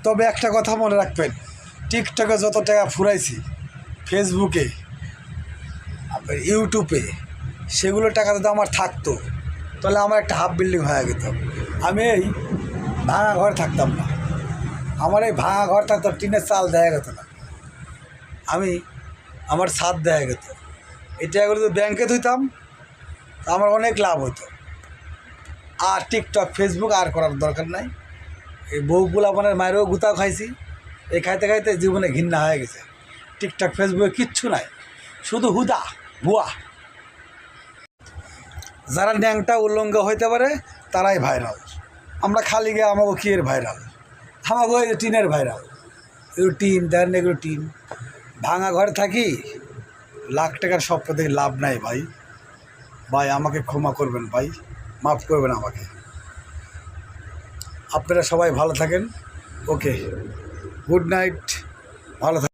তবে একটা কথা মনে রাখবেন, টিকটকে যত টাকা ফুরাইছি, ফেসবুকে, আপনার ইউটিউবে, সেগুলো টাকা যদি আমার থাকতো তাহলে আমার একটা হাফ বিল্ডিং হয়ে যেত। আমি এই ভাঙা ঘরে থাকতাম না। আমার এই ভাঙা ঘর থাকতো, টিনের চাল দেয়া যেত না, আমার ছাদ দেয়া যেত। এই টাকাগুলো যদি ব্যাংকে ধুইতাম আমার অনেক লাভ হতো। আর টিকটক ফেসবুক আর করার দরকার নাই। এই বউগুলা মানে মায়েরও গুতাও খাইছি, এই খাইতে খাইতে জীবনে ঘৃণা হয়ে গেছে। টিকটক ফেসবুকে কিচ্ছু নাই, শুধু হুদা ভুয়া। যারা ন্যাংটা উল্লঙ্গ হইতে পারে তারাই ভাইরাল। আমরা খালি গিয়ে আমাকে কি এর ভাইরাল, আমাকে ওই টিনের ভাইরাল। এগুলো টিন দেন, এগুলো টিন। ভাঙা ঘরে থাকি, লাখ টাকার স্বপ্ন থেকে লাভ নাই ভাই। ভাই আমাকে ক্ষমা করবেন ভাই, মাফ করবেন আমাকে। আপনারা সবাই ভালো থাকেন। ওকে, গুড নাইট, ভালো থাকেন।